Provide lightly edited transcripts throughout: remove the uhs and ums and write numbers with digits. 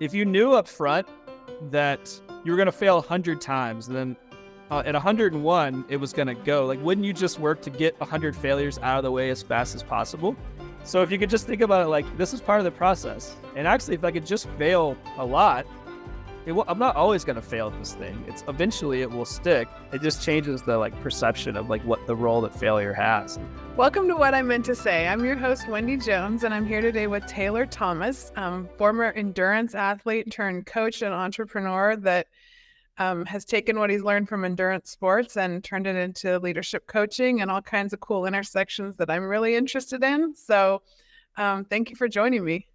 if you knew up front that you were going to fail 100 times, and then at 101, it was going to go, like, wouldn't you just work to get 100 failures out of the way as fast as possible? So if you could just think about it like this is part of the process. And actually, if I could just fail a lot, I'm not always going to fail at this thing. Eventually it will stick. It just changes the perception of what the role that failure has. Welcome to What I Meant to Say. I'm your host, Wendy Jones, and I'm here today with Taylor Thomas, former endurance athlete turned coach and entrepreneur that has taken what he's learned from endurance sports and turned it into leadership coaching and all kinds of cool intersections that I'm really interested in. So thank you for joining me.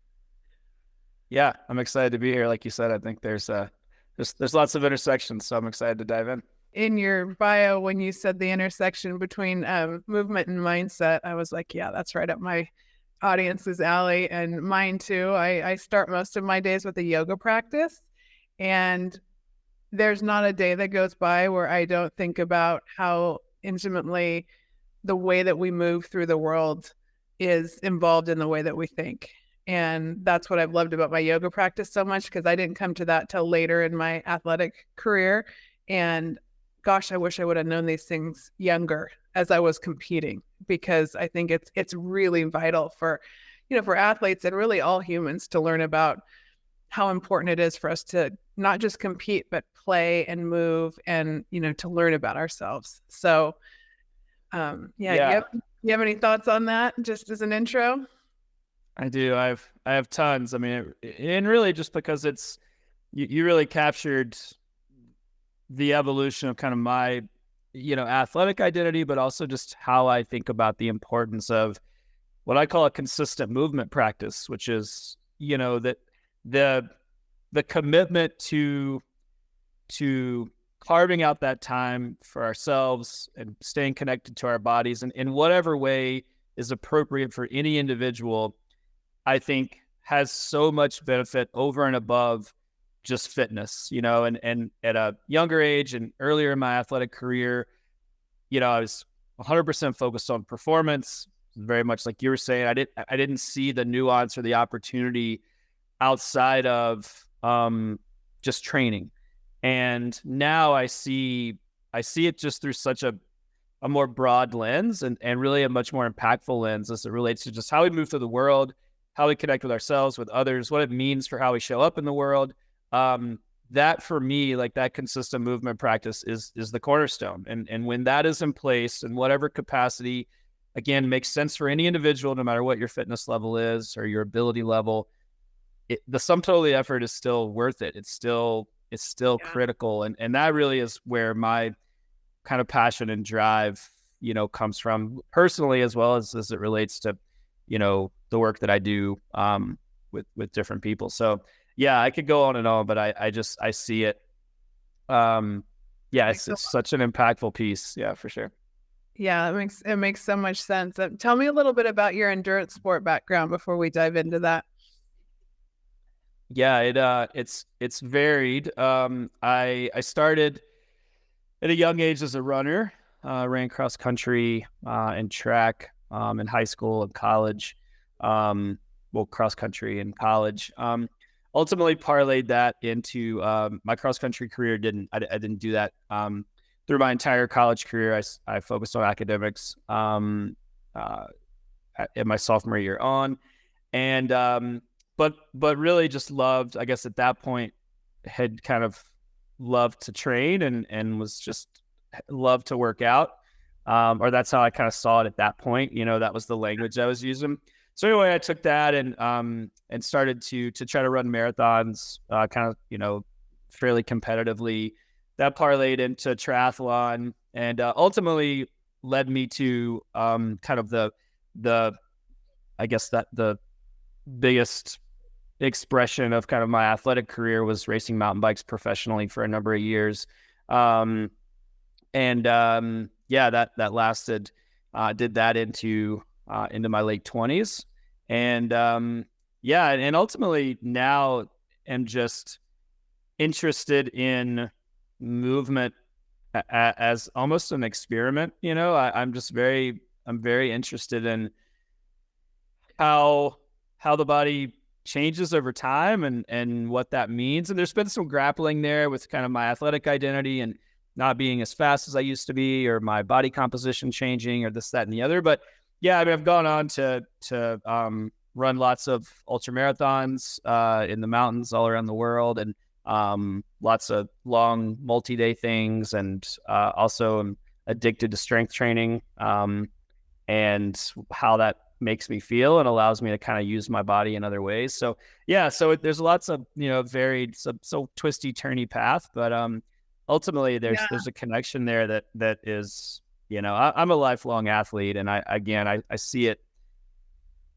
Yeah, I'm excited to be here. Like you said, I think there's lots of intersections, so I'm excited to dive in. In your bio, when you said the intersection between movement and mindset, I was like, yeah, that's right up my audience's alley and mine too. I start most of my days with a yoga practice, and there's not a day that goes by where I don't think about how intimately the way that we move through the world is involved in the way that we think. And that's what I've loved about my yoga practice so much, because I didn't come to that till later in my athletic career. And gosh, I wish I would have known these things younger as I was competing, because I think it's really vital for athletes and really all humans to learn about how important it is for us to not just compete, but play and move and, to learn about ourselves. So, yeah. You have any thoughts on that just as an intro? I do. I have tons. I mean, and really just because you really captured the evolution of kind of my, athletic identity, but also just how I think about the importance of what I call a consistent movement practice, which is, that the commitment to carving out that time for ourselves and staying connected to our bodies in whatever way is appropriate for any individual, I think has so much benefit over and above just fitness, and at a younger age and earlier in my athletic career, I was 100% focused on performance, very much like you were saying. I didn't see the nuance or the opportunity outside of just training. And now I see it just through such a more broad lens and really a much more impactful lens as it relates to just how we move through the world, how we connect with ourselves, with others, what it means for how we show up in the world. That for me, that consistent movement practice is the cornerstone. And when that is in place in whatever capacity, again, makes sense for any individual, no matter what your fitness level is or your ability level, the sum total of the effort is still worth it. It's still critical. And that really is where my kind of passion and drive, comes from personally, as well as it relates to, the work that I do with different people. So yeah, I could go on and on, but I see it. It's such an impactful piece. Yeah, for sure. Yeah, it makes so much sense. Tell me a little bit about your endurance sport background before we dive into that. Yeah, it's varied. I started at a young age as a runner, ran cross country and track in high school and college. Cross country in college. Ultimately parlayed that into my cross country career. I didn't do that through my entire college career. I focused on academics in my sophomore year on, and but really just loved, I guess at that point, had kind of loved to train and was just loved to work out. Or that's how I kind of saw it at that point. That was the language I was using. So anyway, I took that and started to try to run marathons, kind of, fairly competitively. That parlayed into triathlon and ultimately led me to kind of the I guess that the biggest expression of kind of my athletic career was racing mountain bikes professionally for a number of years. That lasted, did that into my late 20s. And ultimately now am just interested in movement as almost an experiment. I'm very interested in how the body changes over time and what that means. And there's been some grappling there with kind of my athletic identity and not being as fast as I used to be, or my body composition changing, or this, that, and the other. But yeah, I mean, I've gone on to run lots of ultra marathons in the mountains all around the world, and lots of long multi-day things, and also am addicted to strength training, and how that makes me feel and allows me to kind of use my body in other ways. So yeah, so there's lots of, varied, so twisty, turny path, but ultimately there's a connection there that is, I'm a lifelong athlete, and I see it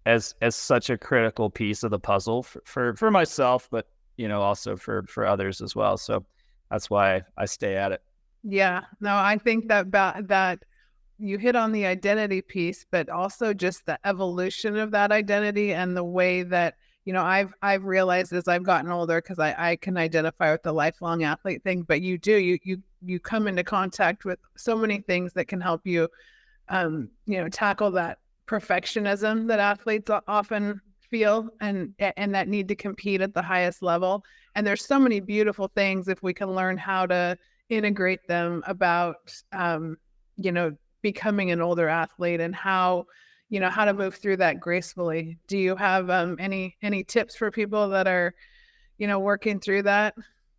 as such a critical piece of the puzzle for myself, but also for others as well. So that's why I stay at it. Yeah, no, I think that you hit on the identity piece, but also just the evolution of that identity and the way that, I've realized as I've gotten older, because I can identify with the lifelong athlete thing, but you come into contact with so many things that can help you, tackle that perfectionism that athletes often feel and that need to compete at the highest level. And there's so many beautiful things if we can learn how to integrate them about, becoming an older athlete, and how to move through that gracefully. Do you have any tips for people that are, working through that?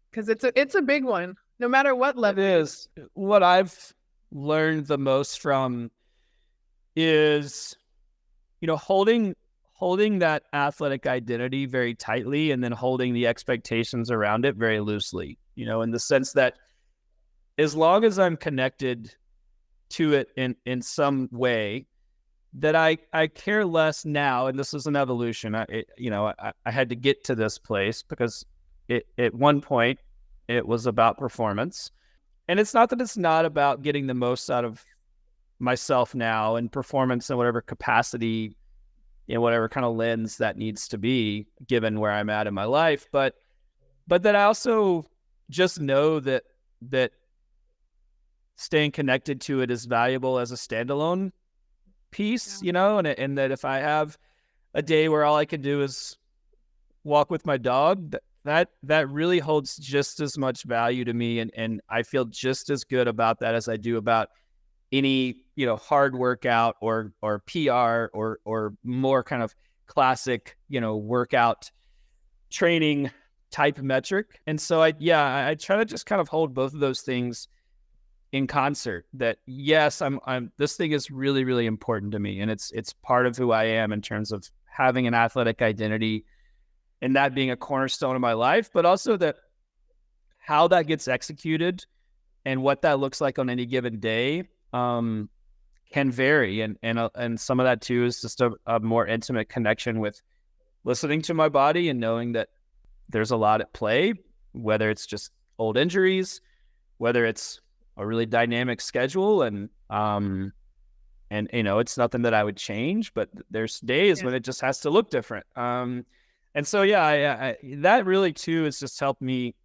Because it's a big one, no matter what level. It is. What I've learned the most from is, holding that athletic identity very tightly, and then holding the expectations around it very loosely, in the sense that as long as I'm connected to it in some way, that I care less now. And this is an evolution. I had to get to this place because at one point it was about performance. And it's not that it's not about getting the most out of myself now, and performance in whatever capacity, in whatever kind of lens that needs to be given where I'm at in my life. But that I also just know that staying connected to it is valuable as a standalone piece, and that if I have a day where all I can do is walk with my dog, that really holds just as much value to me. And I feel just as good about that as I do about any, hard workout or PR or more kind of classic, workout training type metric. And so I try to just kind of hold both of those things in concert. That yes, I'm this thing is really, really important to me, and it's part of who I am in terms of having an athletic identity and that being a cornerstone of my life, but also that how that gets executed and what that looks like on any given day can vary, and some of that too is just a more intimate connection with listening to my body and knowing that there's a lot at play, whether it's just old injuries, whether it's a really dynamic schedule, and it's nothing that I would change, but there's days when it just has to look different. And so, I that really too has just helped me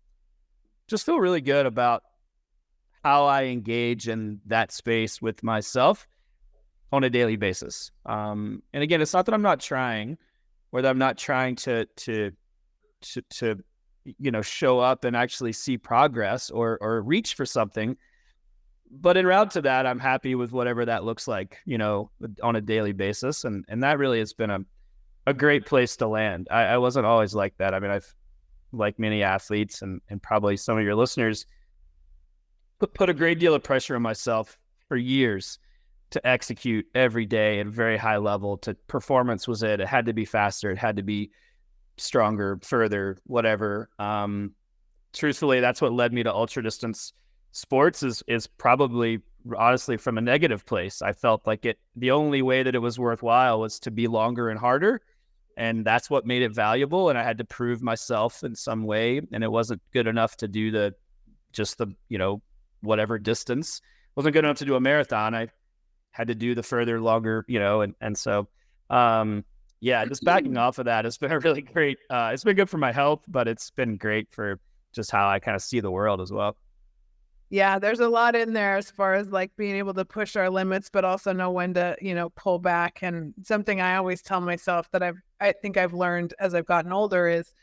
just feel really good about how I engage in that space with myself on a daily basis. And again, it's not that I'm not trying, or that I'm not trying to show up and actually see progress or reach for something. But en route to that, I'm happy with whatever that looks like, on a daily basis. And that really has been a great place to land. I wasn't always like that. I mean, I've, like many athletes and probably some of your listeners, put a great deal of pressure on myself for years to execute every day at a very high level. To performance was it. It had to be faster. It had to be stronger, further, whatever. Truthfully, that's what led me to ultra distance sports, is probably honestly from a negative place. I felt like the only way that it was worthwhile was to be longer and harder. And that's what made it valuable. And I had to prove myself in some way. And it wasn't good enough to do the whatever distance. It wasn't good enough to do a marathon. I had to do the further, longer, and so, just backing off of that has been a really great, it's been good for my health, but it's been great for just how I kind of see the world as well. Yeah, there's a lot in there as far as like being able to push our limits, but also know when to, pull back. And something I always tell myself that I think I've learned as I've gotten older is,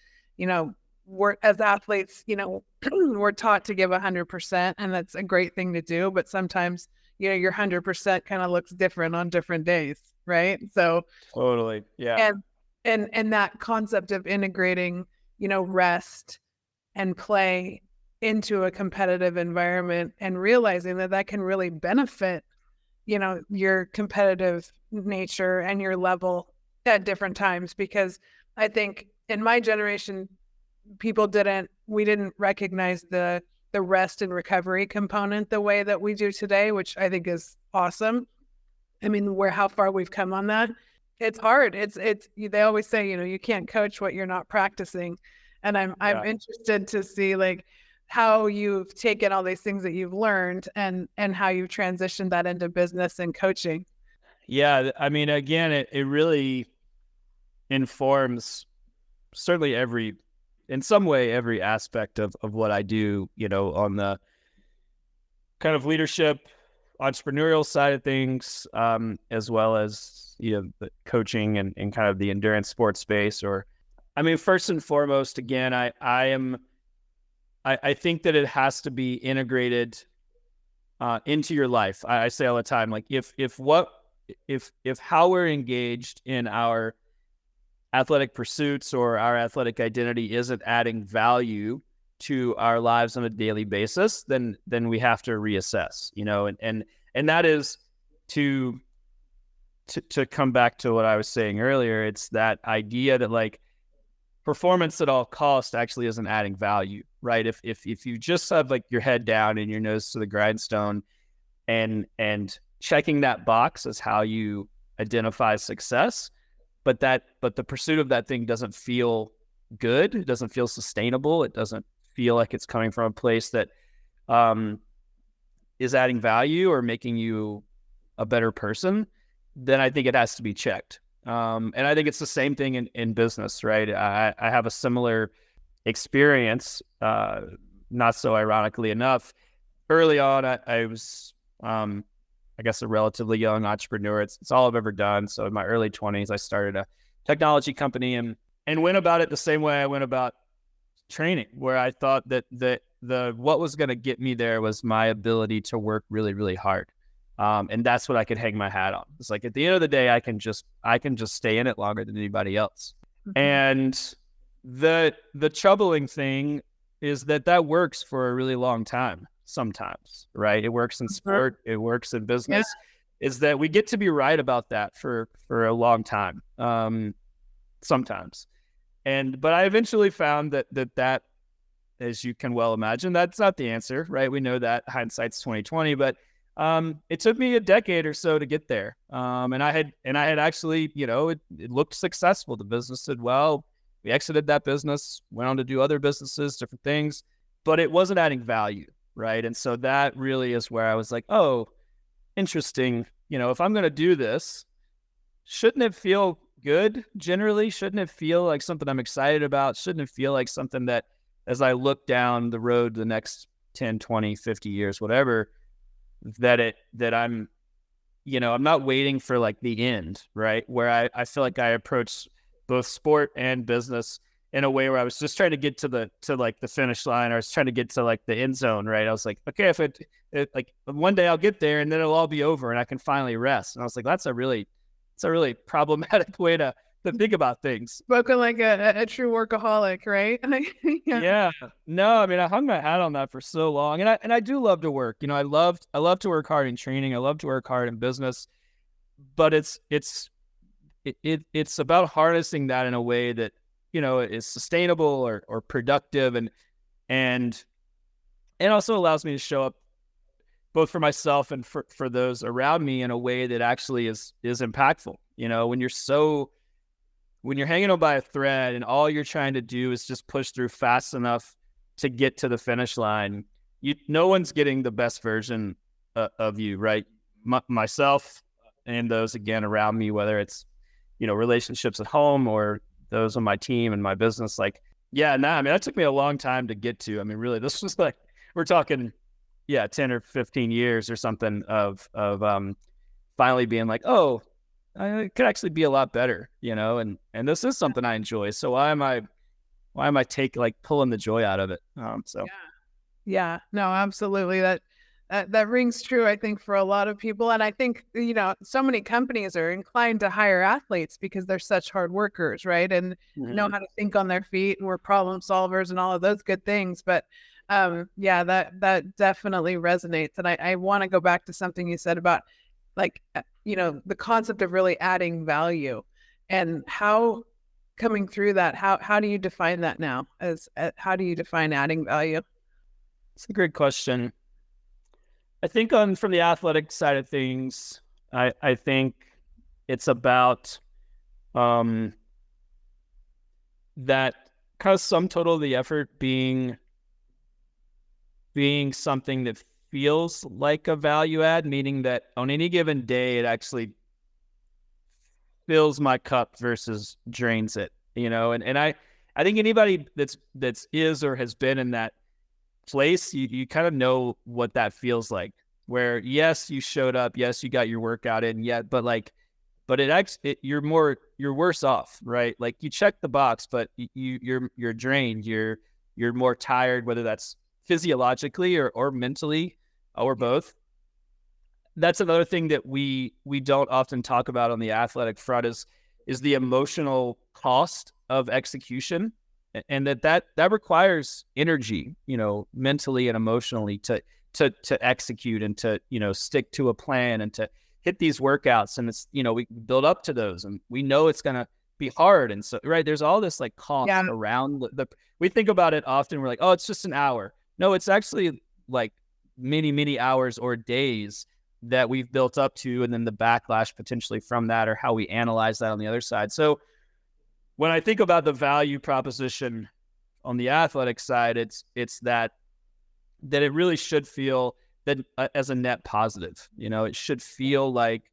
we're as athletes, we're taught to give 100%, and that's a great thing to do. But sometimes, your 100% kind of looks different on different days, right? So Totally. Yeah. and that concept of integrating, rest and play into a competitive environment and realizing that that can really benefit, your competitive nature and your level at different times. Because I think in my generation, we didn't recognize the rest and recovery component the way that we do today, which I think is awesome. I mean, how far we've come on that. It's hard. They always say, you can't coach what you're not practicing. And I'm interested to see like how you've taken all these things that you've learned and how you've transitioned that into business and coaching. Yeah. I mean, again, it really informs certainly in some way, every aspect of what I do, on the kind of leadership, entrepreneurial side of things, as well as, the coaching and kind of the endurance sports space. First and foremost, again, I think that it has to be integrated into your life. I say all the time, like if how we're engaged in our athletic pursuits or our athletic identity isn't adding value to our lives on a daily basis, then we have to reassess, and that is to come back to what I was saying earlier. It's that idea that like performance at all cost actually isn't adding value, right? If you just have like your head down and your nose to the grindstone and checking that box as how you identify success, but the pursuit of that thing doesn't feel good, it doesn't feel sustainable, it doesn't feel like it's coming from a place that is adding value or making you a better person, then I think it has to be checked. And I think it's the same thing in business, right? I have a similar experience, not so ironically enough. Early on, I was, I guess, a relatively young entrepreneur. It's all I've ever done. So in my early 20s, I started a technology company and went about it the same way I went about training, where I thought that what was going to get me there was my ability to work really, really hard. And that's what I could hang my hat on. It's like at the end of the day, I can just stay in it longer than anybody else. Mm-hmm. And the troubling thing is that works for a really long time sometimes, right? It works in sport, it works in business. Yeah. Is that we get to be right about that for a long time, sometimes. But I eventually found that, as you can well imagine, that's not the answer, right? We know that hindsight's 20/20, but it took me a decade or so to get there. And I had actually, it looked successful. The business did well. We exited that business, went on to do other businesses, different things, but it wasn't adding value, right? And so that really is where I was like, oh, interesting. If I'm going to do this, shouldn't it feel good generally? Shouldn't it feel like something I'm excited about? Shouldn't it feel like something that as I look down the road the next 10, 20, 50 years, whatever, that I'm, I'm not waiting for like the end, right? Where I feel like I approach both sport and business in a way where I was just trying to get to the finish line, or I was trying to get to like the end zone, right? I was like, okay, if it like one day I'll get there and then it'll all be over and I can finally rest. And I was like, it's a really problematic way to think about things. Spoken like a true workaholic, right? Yeah. No, I hung my hat on that for so long, and I do love to work. I love to work hard in training. I love to work hard in business, but it's about harnessing that in a way that is sustainable or productive, and also allows me to show up both for myself and for those around me in a way that actually is impactful. When you're hanging on by a thread and all you're trying to do is just push through fast enough to get to the finish line, no one's getting the best version of you, right? Myself and those, again, around me, whether it's, relationships at home or those on my team and my business. Like, that took me a long time to get to. Really, this was like, we're talking 10 or 15 years or something of finally being like, oh, I could actually be a lot better, and this is something I enjoy. So why am I pulling the joy out of it? So Yeah. Yeah, no, absolutely. That rings true, I think, for a lot of people. And I think, so many companies are inclined to hire athletes because they're such hard workers, right? And know Mhm. how to think on their feet and we're problem solvers and all of those good things. But yeah, that definitely resonates. And I want to go back to something you said about the concept of really adding value and how coming through that, how do you define that now as how do you define adding value? It's a great question. I think on from the athletic side of things, I think it's about um, that kind of sum total of the effort being something that feels like a value add, meaning that on any given day it actually fills my cup versus drains it. And I think anybody that's is or has been in that place, you kind of know what that feels like. Where yes, you showed up, yes, you got your workout in, yet, but you're worse off, right? Like you check the box, but you're drained, you're more tired, whether that's physiologically or mentally or both. That's another thing that we don't often talk about on the athletic front is the emotional cost of execution, and that requires energy, mentally and emotionally to execute and to stick to a plan and to hit these workouts. And it's we build up to those and we know it's gonna be hard. And so right, there's all this like Yeah. cost around the we think about it often. We're like, oh, it's just an hour. No, it's actually like many hours or days that we've built up to, and then the backlash potentially from that, or how we analyze that on the other side. So when I think about the value proposition on the athletic side, it's that it really should feel that as a net positive. It should feel like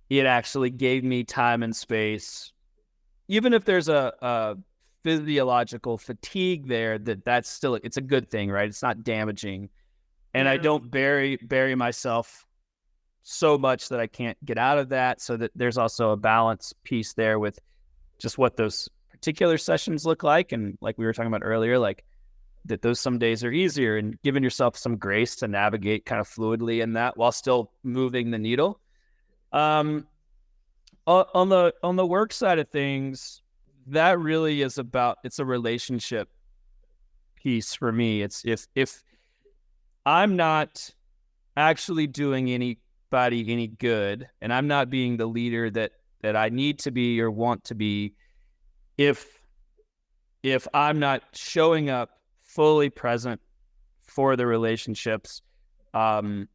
it actually gave me time and space, even if there's a physiological fatigue there. That's still it's a good thing, right? It's not damaging, and I Yeah. don't bury myself so much that I can't get out of that. So that there's also a balance piece there with just what those particular sessions look like. And like we were talking about earlier, like that those some days are easier, and giving yourself some grace to navigate kind of fluidly in that while still moving the needle. On the work side of things, that really is about, it's a relationship piece for me. It's if I'm not actually doing anybody any good, and I'm not being the leader that I need to be or want to be, if I'm not showing up fully present for the relationships, for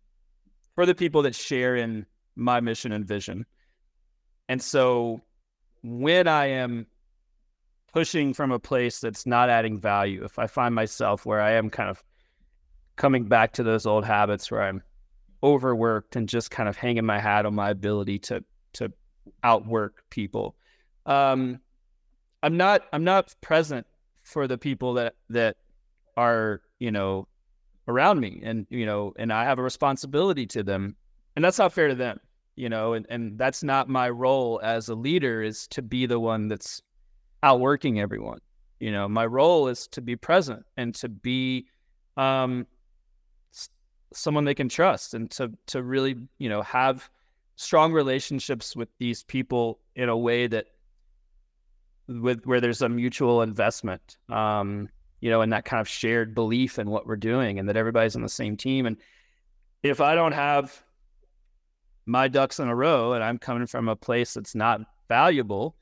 the people that share in my mission and vision. And so when I am pushing from a place that's not adding value, if I find myself where I am kind of coming back to those old habits where I'm overworked and just kind of hanging my hat on my ability to outwork people, I'm not present for the people that are around me, and I have a responsibility to them, and that's not fair to them, and that's not my role as a leader, is to be the one that's outworking everyone. My role is to be present and to be someone they can trust, and to really have strong relationships with these people in a way that where there's a mutual investment, and that kind of shared belief in what we're doing, and that everybody's on the same team. And if I don't have my ducks in a row and I'm coming from a place that's not valuable,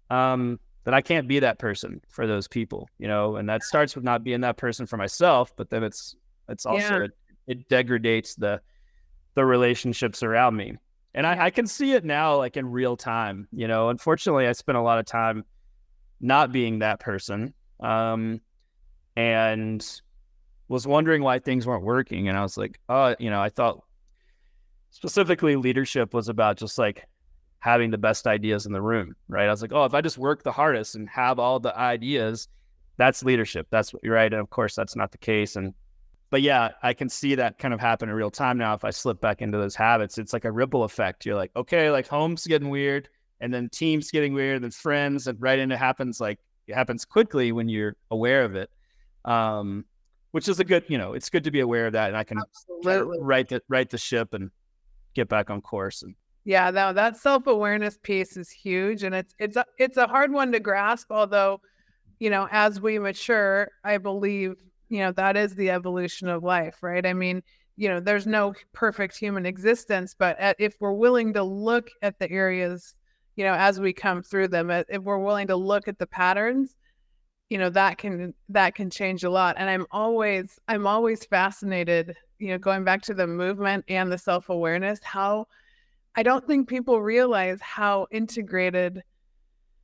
then I can't be that person for those people, and that starts with not being that person for myself, but then it's Yeah. also, it degrades the relationships around me. And I can see it now, like in real time. Unfortunately, I spent a lot of time not being that person, and was wondering why things weren't working. And I was like, oh, I thought specifically leadership was about just like having the best ideas in the room, right? I was like, oh, if I just work the hardest and have all the ideas, that's leadership. That's what you're right. And of course, that's not the case. And But yeah, I can see that kind of happen in real time now. If I slip back into those habits, it's like a ripple effect. You're like, okay, like home's getting weird, and then team's getting weird, and friends, and right, and it happens quickly when you're aware of it. Which is a good, it's good to be aware of that, and I can kind of right the ship and get back on course. And yeah, that self-awareness piece is huge, and it's a hard one to grasp. Although, as we mature, I believe that is the evolution of life, right? I mean, there's no perfect human existence, but if we're willing to look at the areas, as we come through them, if we're willing to look at the patterns, that can change a lot. And I'm always fascinated, going back to the movement and the self-awareness, how I don't think people realize how integrated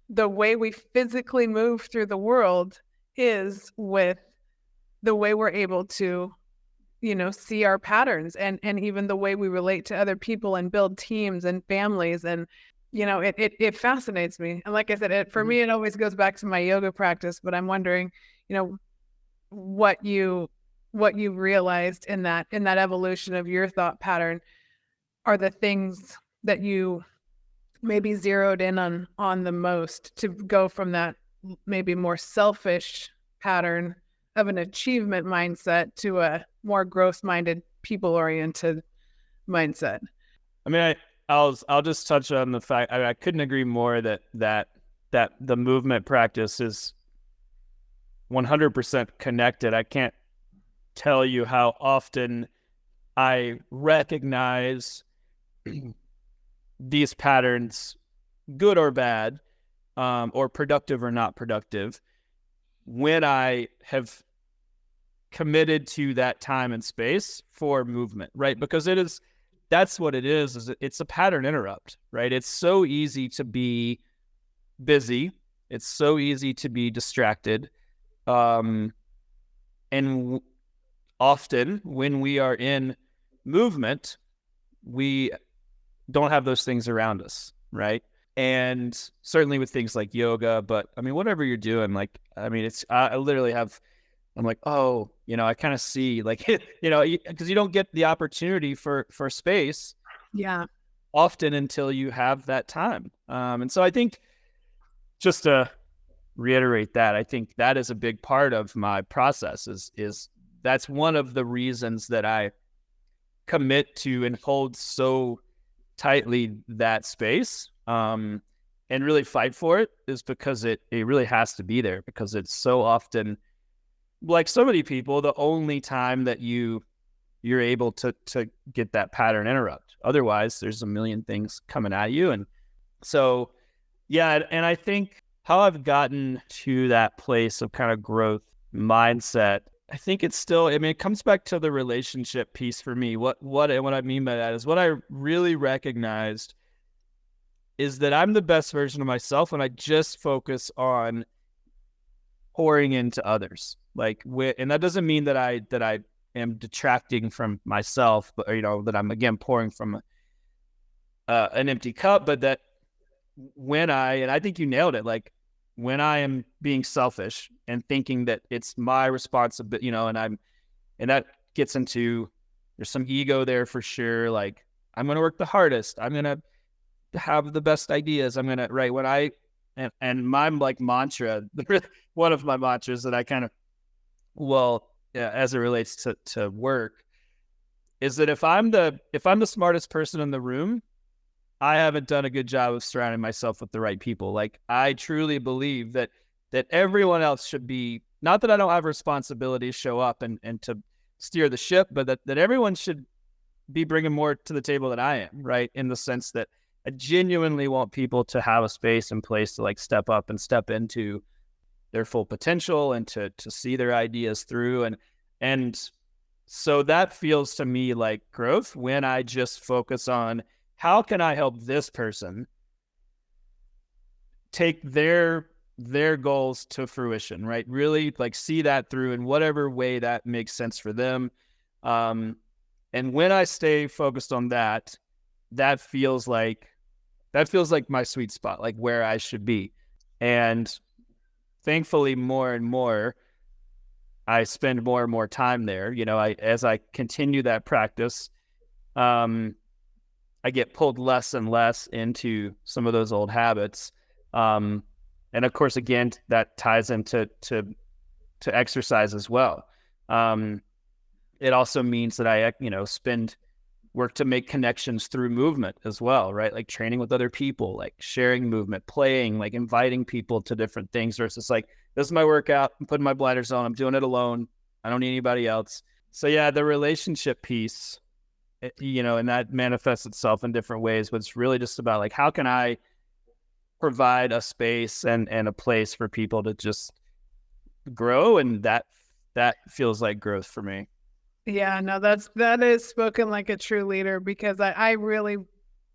the way we physically move through the world is with the way we're able to, see our patterns, and even the way we relate to other people and build teams and families. And, it fascinates me. And like I said, for me, it always goes back to my yoga practice, but I'm wondering, what you realized in that evolution of your thought pattern are the things that you maybe zeroed in on the most to go from that maybe more selfish pattern of an achievement mindset to a more growth-minded, people-oriented mindset. I mean, I'll just touch on the fact, I couldn't agree more that the movement practice is 100% connected. I can't tell you how often I recognize these patterns, good or bad, or productive or not productive, when I have committed to that time and space for movement, right? Because that's what it is it's a pattern interrupt, right? It's so easy to be busy. It's so easy to be distracted. And often when we are in movement, we don't have those things around us, right? And certainly with things like yoga, but I mean, whatever you're doing, like, I mean, I literally I'm like, oh, I kind of see, like, because you don't get the opportunity for space, yeah, often until you have that time. And so I think, just to reiterate that, I think that is a big part of my process. Is that's one of the reasons that I commit to and hold so tightly that space, and really fight for it, is because it really has to be there, because it's so often, like so many people, the only time that you're able to get that pattern interrupt. Otherwise, there's a million things coming at you. And so, yeah, and I think how I've gotten to that place of kind of growth mindset, I think it's still, I mean, it comes back to the relationship piece for me. What I mean by that is, what I really recognized is that I'm the best version of myself when I just focus on pouring into others. And that doesn't mean that I am detracting from myself, but that I'm again pouring from an empty cup. But that and I think you nailed it, like when I am being selfish and thinking that it's my responsibility, and that gets into, there's some ego there for sure. Like, I'm going to work the hardest. I'm going to have the best ideas. I'm going to, right. When and my like mantra, one of my mantras that I kind of, as it relates to work, is that if I'm the smartest person in the room, I haven't done a good job of surrounding myself with the right people. Like, I truly believe that everyone else should be, not that I don't have responsibility to show up and to steer the ship, but that everyone should be bringing more to the table than I am, right? In the sense that I genuinely want people to have a space and place to like step up and step into their full potential and to see their ideas through. And so that feels to me like growth, when I just focus on, how can I help this person take their goals to fruition, right? Really like see that through in whatever way that makes sense for them. And when I stay focused on that, that feels like my sweet spot, like where I should be. And thankfully, more and more, I spend more and more time there. As I continue that practice, I get pulled less and less into some of those old habits. And of course, again, that ties into to exercise as well. It also means that I, work to make connections through movement as well, right? Like training with other people, like sharing movement, playing, like inviting people to different things versus like, this is my workout, I'm putting my blinders on, I'm doing it alone, I don't need anybody else. So yeah, the relationship piece, and that manifests itself in different ways, but it's really just about like, how can I provide a space and a place for people to just grow? And that feels like growth for me. Yeah, no, that is spoken like a true leader, because I really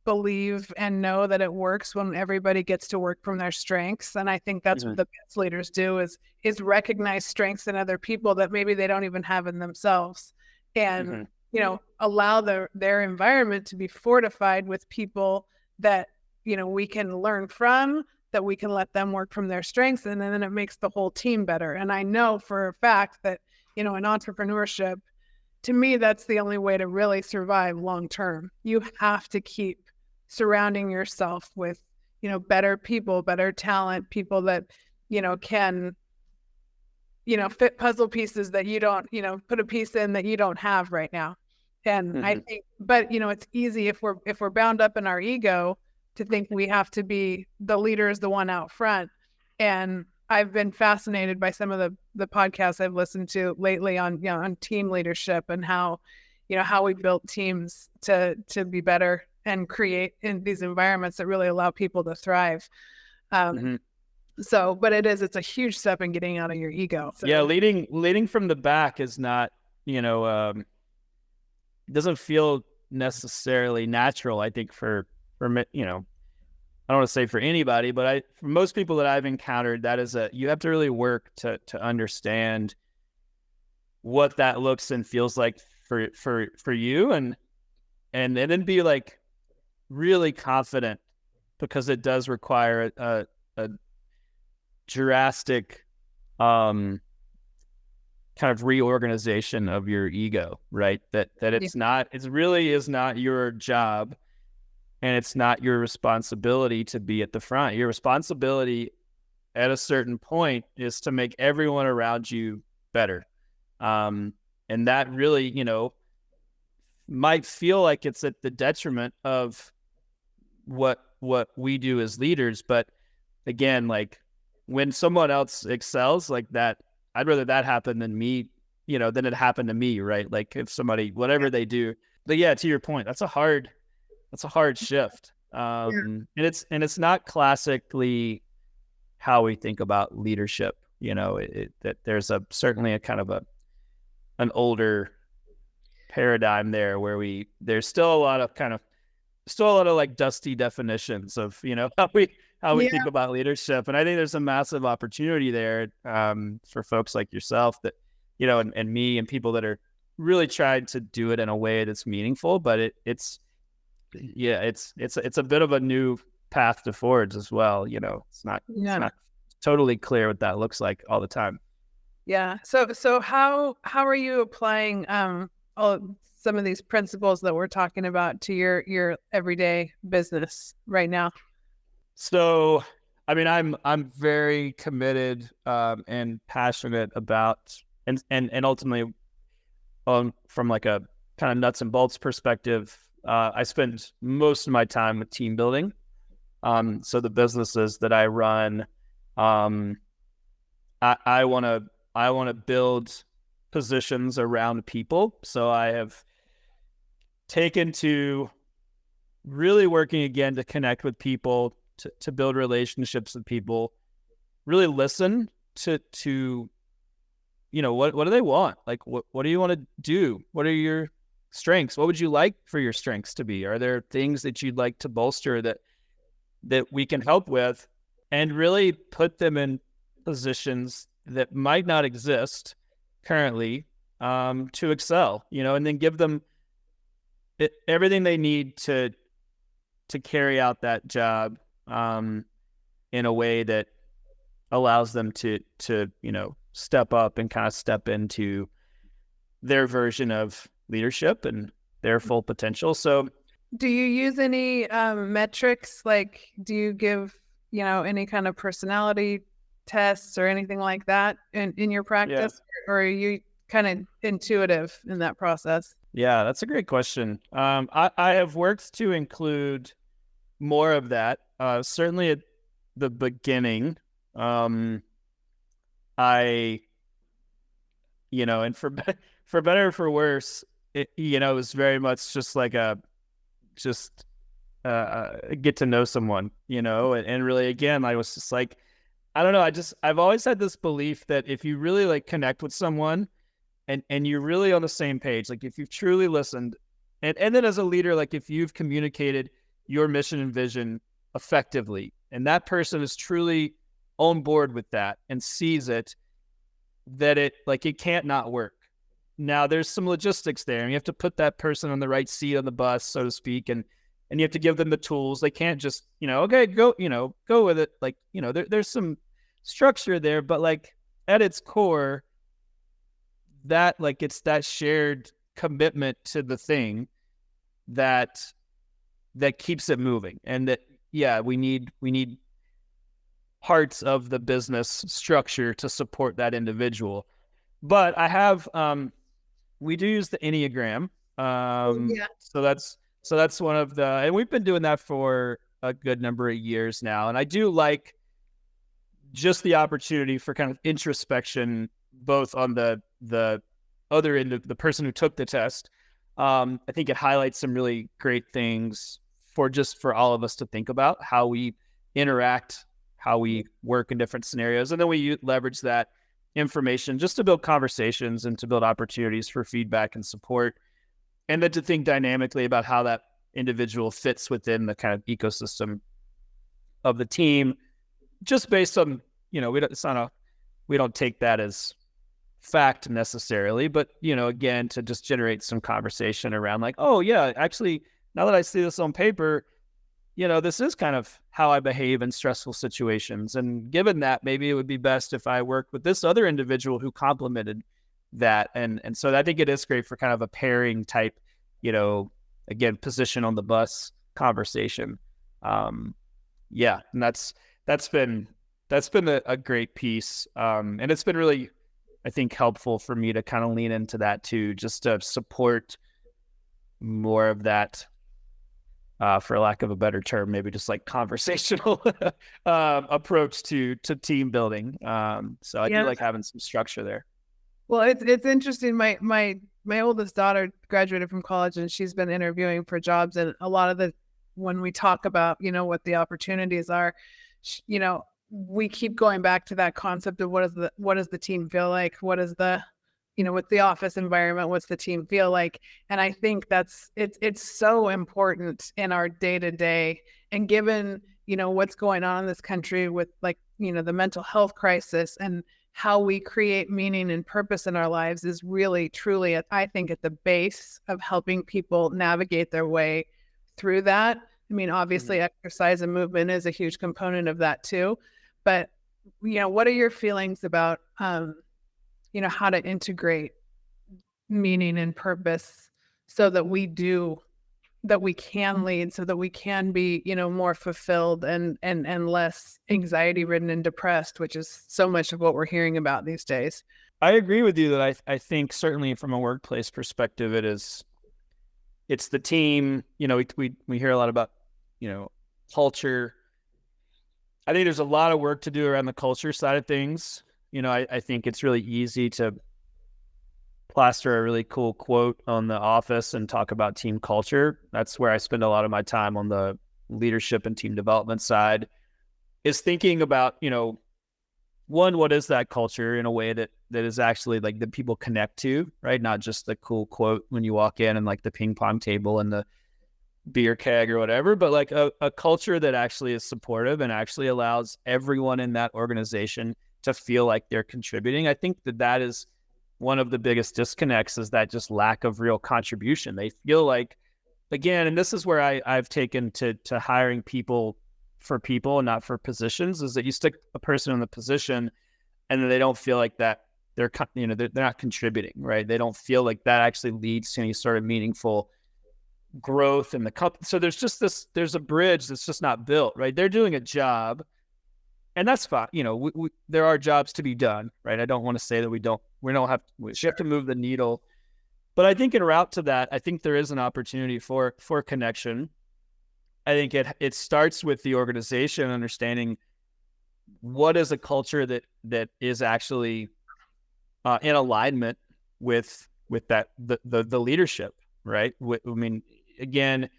believe and know that it works when everybody gets to work from their strengths. And I think that's what the best leaders do is recognize strengths in other people that maybe they don't even have in themselves. And, allow their environment to be fortified with people that, we can learn from, that we can let them work from their strengths. And then it makes the whole team better. And I know for a fact that, in entrepreneurship, to me, that's the only way to really survive long term. You have to keep surrounding yourself with, better people, better talent, people that, can, fit puzzle pieces that you don't, put a piece in that you don't have right now. And I think, but, it's easy if we're bound up in our ego to think we have to be the leader is the one out front. And I've been fascinated by some of the podcasts I've listened to lately on, on team leadership and how, how we built teams to be better and create in these environments that really allow people to thrive. So, but it's a huge step in getting out of your ego. So. Yeah. Leading from the back is not, doesn't feel necessarily natural, I think, for me, I don't want to say for anybody, but for most people that I've encountered, that is you have to really work to understand what that looks and feels like for you, and then be like really confident, because it does require a drastic kind of reorganization of your ego, right? That it really is not your job. And it's not your responsibility to be at the front. Your responsibility at a certain point is to make everyone around you better. And that really, might feel like it's at the detriment of what we do as leaders. But again, like when someone else excels like that, I'd rather that happen than me, than it happened to me, right? Like if somebody, whatever they do. But yeah, to your point, that's a hard shift. And it's not classically how we think about leadership. That there's certainly a kind of an older paradigm there where there's still a lot of like dusty definitions of, how we think about leadership. And I think there's a massive opportunity there for folks like yourself that, and me and people that are really trying to do it in a way that's meaningful, but it's a bit of a new path to forge as well. It's not totally clear what that looks like all the time. Yeah. So how are you applying some of these principles that we're talking about to your everyday business right now? So, I mean, I'm very committed and passionate about and ultimately from like a kind of nuts and bolts perspective. I spend most of my time with team building. So the businesses that I run, I want to build positions around people. So I have taken to really working again to connect with people, to build relationships with people, really listen to what do they want? Like, what do you want to do? What are your strengths? What would you like for your strengths to be? Are there things that you'd like to bolster that we can help with, and really put them in positions that might not exist currently to excel, and then give them everything they need to carry out that job in a way that allows them to step up and kind of step into their version of leadership and their full potential. So do you use any metrics? Like, do you give, any kind of personality tests or anything like that in your practice? Yeah. Or are you kind of intuitive in that process? Yeah, that's a great question. I have worked to include more of that. Certainly at the beginning, and for better or for worse, it was very much just like get to know someone, and really, again, I was just like, I don't know. I've always had this belief that if you really like connect with someone and you're really on the same page, like if you've truly listened, and then as a leader, like if you've communicated your mission and vision effectively, and that person is truly on board with that and sees it, that it can't not work. Now there's some logistics there, and you have to put that person on the right seat on the bus, so to speak, and you have to give them the tools. They can't just, okay, go with it. There's some structure there, but at its core, that it's that shared commitment to the thing that keeps it moving. And that, we need parts of the business structure to support that individual. But I have, we do use the Enneagram. So that's one of and we've been doing that for a good number of years now. And I do like just the opportunity for kind of introspection, both on the other end of the person who took the test. I think it highlights some really great things for all of us to think about, how we interact, how we work in different scenarios. And then we leverage that information just to build conversations and to build opportunities for feedback and support. And then to think dynamically about how that individual fits within the kind of ecosystem of the team, just based on, we don't take that as fact necessarily, but, again, to just generate some conversation around oh yeah, actually, now that I see this on paper, this is kind of how I behave in stressful situations. And given that, maybe it would be best if I worked with this other individual who complemented that. And so I think it is great for kind of a pairing type, again, position on the bus conversation. And that's been a great piece. And it's been really, I think, helpful for me to kind of lean into that too, just to support more of that, for lack of a better term, maybe just conversational approach to team building. So I do like having some structure there. Well, it's interesting. My oldest daughter graduated from college, and she's been interviewing for jobs. And a lot of when we talk about, what the opportunities are, we keep going back to that concept of what does the team feel like? What is the, with the office environment, what's the team feel like? And I think it's so important in our day to day. And given, what's going on in this country with the mental health crisis, and how we create meaning and purpose in our lives is really, truly, I think, at the base of helping people navigate their way through that. I mean, obviously, exercise and movement is a huge component of that too. But, what are your feelings about, how to integrate meaning and purpose so that we can lead, so that we can be, more fulfilled and less anxiety ridden and depressed, which is so much of what we're hearing about these days. I agree with you that I think certainly from a workplace perspective, it's the team. We hear a lot about, culture. I think there's a lot of work to do around the culture side of things. I think it's really easy to plaster a really cool quote on the office and talk about team culture. That's where I spend a lot of my time on the leadership and team development side, is thinking about, one, what is that culture in a way that is actually that people connect to, right? Not just the cool quote when you walk in and the ping pong table and the beer keg or whatever, but a culture that actually is supportive and actually allows everyone in that organization to feel like they're contributing. I think that is one of the biggest disconnects, is that just lack of real contribution. They feel like, again, and this is where I've taken to hiring people for people and not for positions, is that you stick a person in the position and then they don't feel like that they're not contributing, right? They don't feel like that actually leads to any sort of meaningful growth in the company. So there's a bridge that's just not built, right? They're doing a job, and that's fine. There are jobs to be done, right? I don't want to say that we don't we have to move the needle, but I think en route to that, I think there is an opportunity for connection. I think it starts with the organization understanding what is a culture that is actually in alignment with that the leadership, right? I mean, again,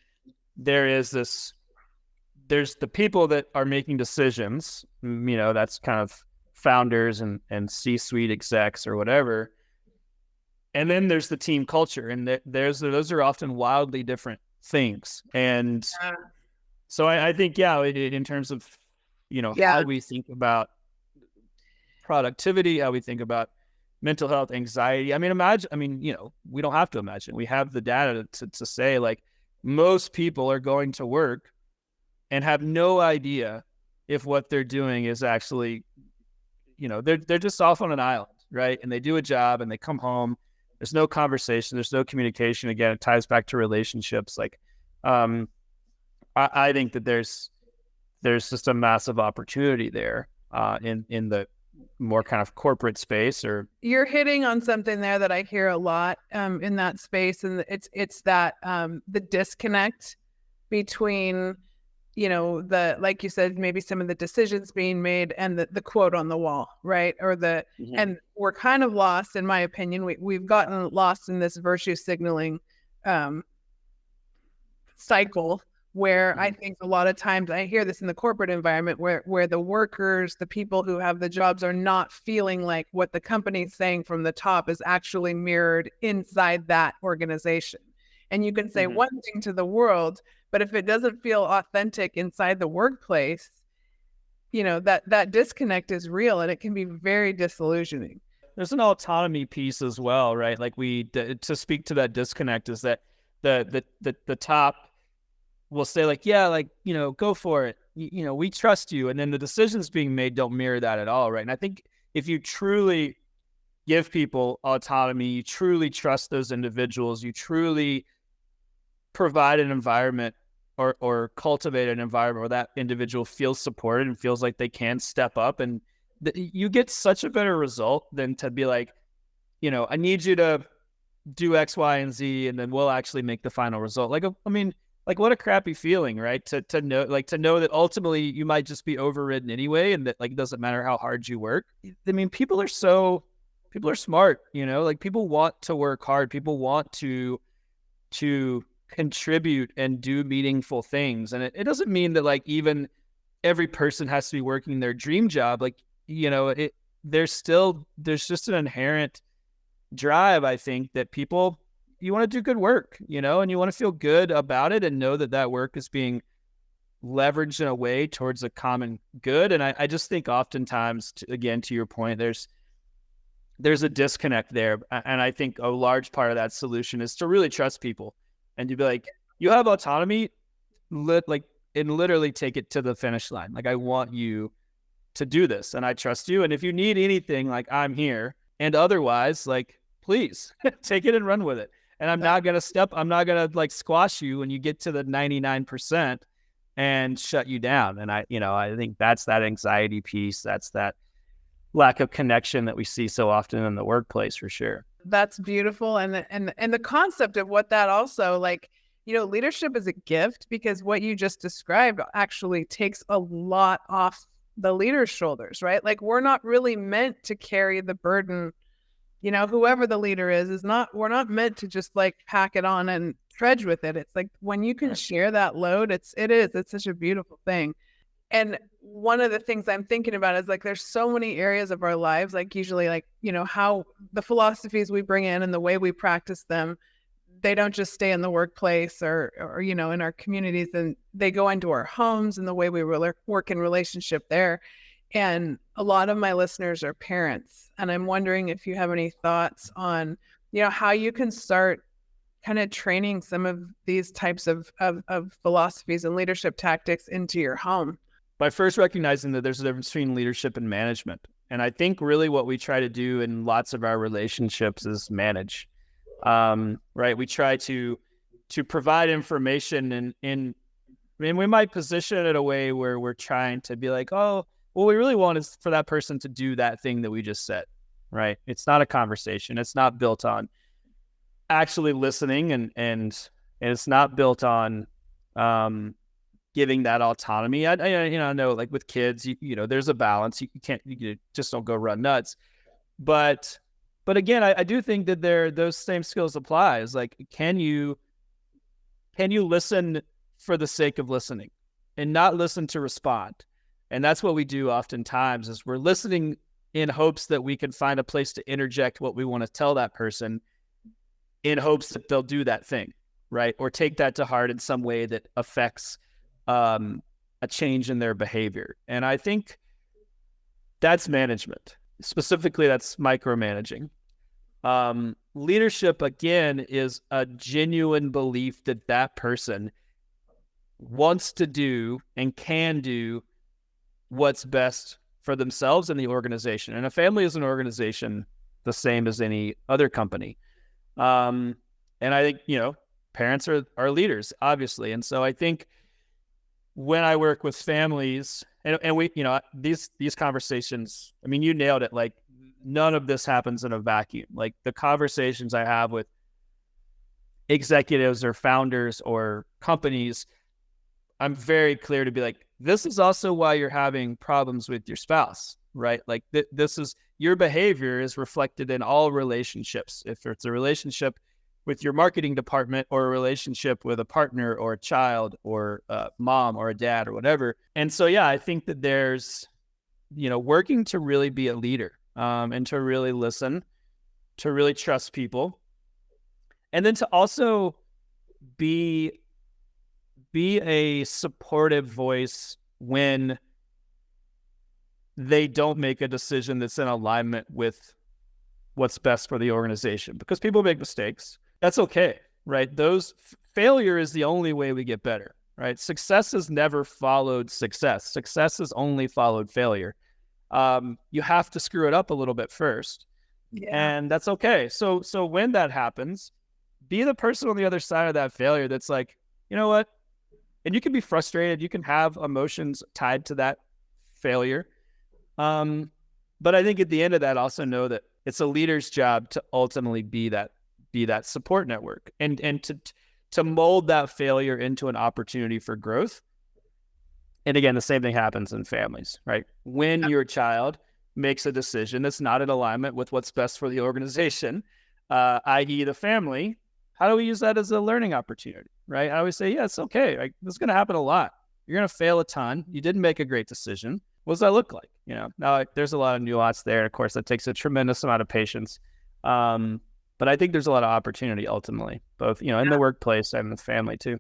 there's the people that are making decisions. That's kind of founders and C-suite execs or whatever. And then there's the team culture, and those are often wildly different things. And so I think, in terms of, how we think about productivity, how we think about mental health, anxiety. I mean, we don't have to imagine. We have the data to say, like, most people are going to work and have no idea if what they're doing is actually, they're just off on an island, right? And they do a job and they come home. There's no conversation. There's no communication. Again, it ties back to relationships. Like, I think that there's just a massive opportunity there in the more kind of corporate space. Or you're hitting on something there that I hear a lot in that space, and it's that the disconnect between like you said, maybe some of the decisions being made and the quote on the wall, right? Or and we're kind of lost, in my opinion. We've gotten lost in this virtue signaling cycle, where I think a lot of times I hear this in the corporate environment where the workers, the people who have the jobs, are not feeling like what the company's saying from the top is actually mirrored inside that organization. And you can say one thing to the world, but if it doesn't feel authentic inside the workplace, that disconnect is real, and it can be very disillusioning. There's an autonomy piece as well, right? Like, to speak to that disconnect, is that the top will say, like, go for it. We trust you. And then the decisions being made don't mirror that at all, right? And I think if you truly give people autonomy, you truly trust those individuals, you truly provide an environment or cultivate an environment where that individual feels supported and feels like they can step up, and you get such a better result than to be like, I need you to do X, Y, and Z, and then we'll actually make the final result. Like, I mean, like, what a crappy feeling, right? To know that ultimately you might just be overridden anyway, and that, like, it doesn't matter how hard you work. I mean, people are smart, like, people want to work hard. People want to contribute and do meaningful things. And it doesn't mean that, like, even every person has to be working their dream job. Like, there's just an inherent drive, I think, that you want to do good work, and you want to feel good about it and know that work is being leveraged in a way towards a common good. And I just think oftentimes, again, to your point, there's a disconnect there. And I think a large part of that solution is to really trust people and to be like, you have autonomy, and literally take it to the finish line. Like, I want you to do this, and I trust you. And if you need anything, like, I'm here. And otherwise, like, please take it and run with it. And I'm not going to like squash you when you get to the 99% and shut you down. And I think that's that anxiety piece. That's that lack of connection that we see so often in the workplace, for sure. That's beautiful. And the concept of what that also, like, leadership is a gift, because what you just described actually takes a lot off the leader's shoulders, right? Like, we're not really meant to carry the burden. Whoever the leader we're not meant to just, like, pack it on and trudge with it. It's like, when you can share that load, it's such a beautiful thing. And one of the things I'm thinking about is, like, there's so many areas of our lives, like, usually, like, how the philosophies we bring in and the way we practice them, they don't just stay in the workplace or in our communities, and they go into our homes and the way we work in relationship there. And a lot of my listeners are parents, and I'm wondering if you have any thoughts on, how you can start kind of training some of these types of philosophies and leadership tactics into your home. By first recognizing that there's a difference between leadership and management. And I think really what we try to do in lots of our relationships is manage, right? We try to provide information and I mean, we might position it in a way where we're trying to be like, oh, what we really want is for that person to do that thing that we just said, right? It's not a conversation. It's not built on actually listening, and it's not built on giving that autonomy. I know like with kids, you know, there's a balance. You can't, you just don't go run nuts. But again, I do think that those same skills apply. Is like, can you listen for the sake of listening and not listen to respond? And that's what we do oftentimes, is we're listening in hopes that we can find a place to interject what we want to tell that person, in hopes that they'll do that thing, right? Or take that to heart in some way that affects a change in their behavior. And I think that's management. Specifically, that's micromanaging. Leadership, again, is a genuine belief that that person wants to do and can do what's best for themselves and the organization. And a family is an organization the same as any other company. And I think, you know, parents are leaders, obviously. And so I think when I work with families, and we, you know, these conversations, I mean, you nailed it. Like, none of this happens in a vacuum. Like, the conversations I have with executives or founders or companies, I'm very clear to be like, this is also why you're having problems with your spouse, right? Like, this is, your behavior is reflected in all relationships. If it's a relationship with your marketing department, or a relationship with a partner or a child or a mom or a dad or whatever. And so, yeah, I think that there's, you know, working to really be a leader, and to really listen, to really trust people, and then to also be a supportive voice when they don't make a decision that's in alignment with what's best for the organization, because people make mistakes. That's okay, right? Failure is the only way we get better, right? Success has never followed success. Success has only followed failure. You have to screw it up a little bit first, and that's okay. So when that happens, be the person on the other side of that failure that's like, you know what? And you can be frustrated. You can have emotions tied to that failure. But I think at the end of that, also know that it's a leader's job to ultimately be that support network, and to mold that failure into an opportunity for growth. And again, the same thing happens in families, right? When your child makes a decision that's not in alignment with what's best for the organization, i.e. the family, how do we use that as a learning opportunity, right? I always say, yeah, it's okay. Like, this is going to happen a lot. You're going to fail a ton. You didn't make a great decision. What does that look like? You know, now there's a lot of nuance there. Of course, that takes a tremendous amount of patience. But I think there's a lot of opportunity ultimately, both, you know, in the workplace and the family too.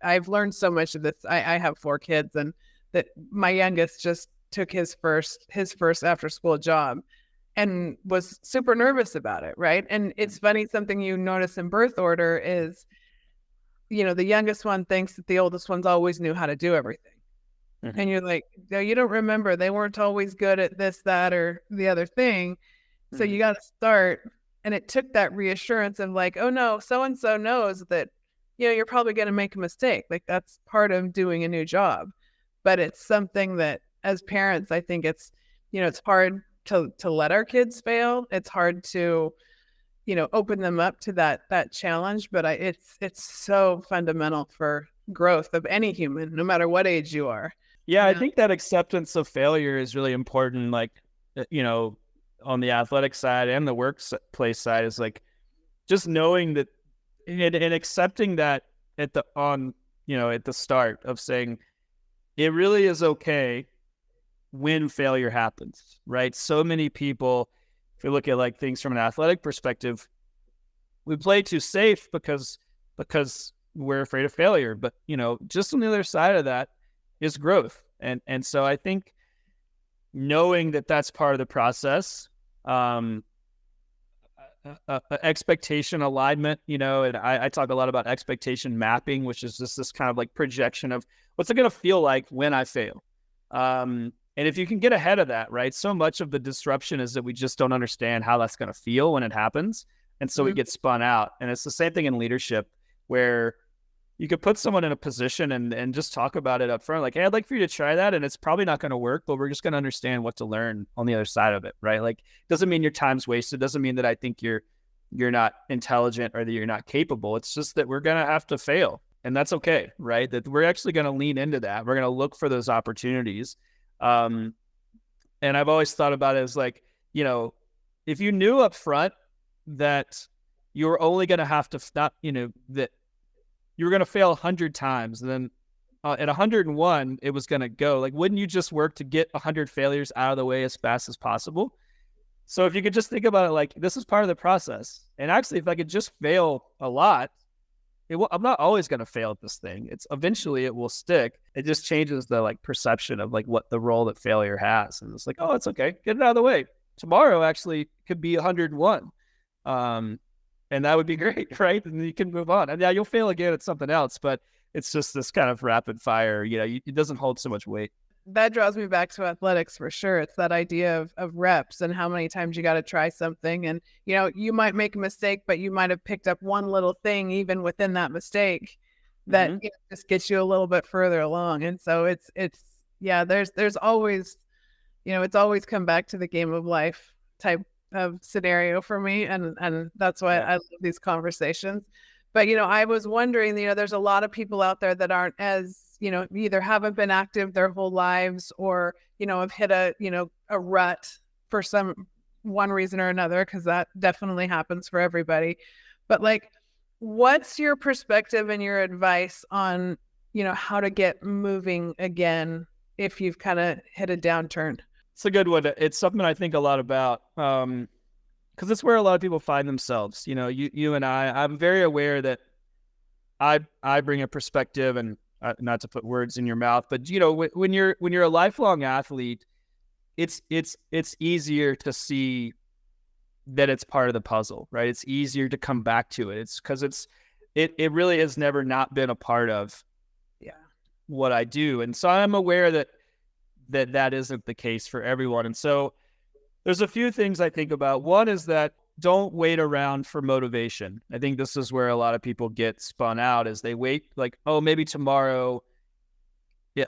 I've learned so much of this. I have 4 kids, and that my youngest just took his first after school job and was super nervous about it. Right. And it's funny, something you notice in birth order is, you know, the youngest one thinks that the oldest ones always knew how to do everything. Mm-hmm. And you're like, no, you don't remember. They weren't always good at this, that, or the other thing. So you got to start. And it took that reassurance of like, oh no, so-and-so knows that, you know, you're probably going to make a mistake. Like, that's part of doing a new job. But it's something that as parents, I think it's, you know, it's hard to let our kids fail. It's hard to, you know, open them up to that challenge. But it's so fundamental for growth of any human, no matter what age you are. Yeah, I think that acceptance of failure is really important. Like, you know, on the athletic side and the workplace side, is like just knowing that and accepting that at the start of saying it really is okay when failure happens, right? So many people, if you look at like things from an athletic perspective, we play too safe because we're afraid of failure. But, you know, just on the other side of that is growth. And so I think knowing that that's part of the process, expectation alignment, you know, and I talk a lot about expectation mapping, which is just this kind of like projection of what's it going to feel like when I fail. And if you can get ahead of that, right? So much of the disruption is that we just don't understand how that's going to feel when it happens. And so we Mhm. get spun out. And it's the same thing in leadership where you could put someone in a position and just talk about it up front. Like, hey, I'd like for you to try that. And it's probably not going to work, but we're just going to understand what to learn on the other side of it, right? Like, doesn't mean your time's wasted. Doesn't mean that I think you're not intelligent or that you're not capable. It's just that we're going to have to fail. And that's okay, right? That we're actually going to lean into that. We're going to look for those opportunities. And I've always thought about it as like, if you knew up front that you were only going to have to not, that you were going to fail 100 times, and then at 101, it was going to go. Like, wouldn't you just work to get 100 failures out of the way as fast as possible? So if you could just think about it like this is part of the process. And actually, if I could just fail a lot, I'm not always going to fail at this thing. It's eventually it will stick. It just changes the like perception of like what the role that failure has. And it's like, oh, it's okay. Get it out of the way. Tomorrow actually could be 101. And that would be great, right? And you can move on. And yeah, you'll fail again at something else, but it's just this kind of rapid fire, it doesn't hold so much weight. That draws me back to athletics for sure. It's that idea of reps and how many times you got to try something. And, you might make a mistake, but you might have picked up one little thing even within that mistake that just gets you a little bit further along. And so there's always, it's always come back to the game of life type of scenario for me. And that's why I love these conversations. But, I was wondering, there's a lot of people out there that aren't as, either haven't been active their whole lives or, have hit a rut for one reason or another, because that definitely happens for everybody. But like, what's your perspective and your advice on, how to get moving again if you've kind of hit a downturn? It's a good one. It's something I think a lot about. Because it's where a lot of people find themselves. You and I'm very aware that I bring a perspective, and not to put words in your mouth, but when you're a lifelong athlete, it's easier to see that it's part of the puzzle, right? It's easier to come back to it. It's because it really has never not been a part of what I do, and so I'm aware that isn't the case for everyone, and so. There's a few things I think about. One is that don't wait around for motivation. I think this is where a lot of people get spun out is they wait like, oh, maybe tomorrow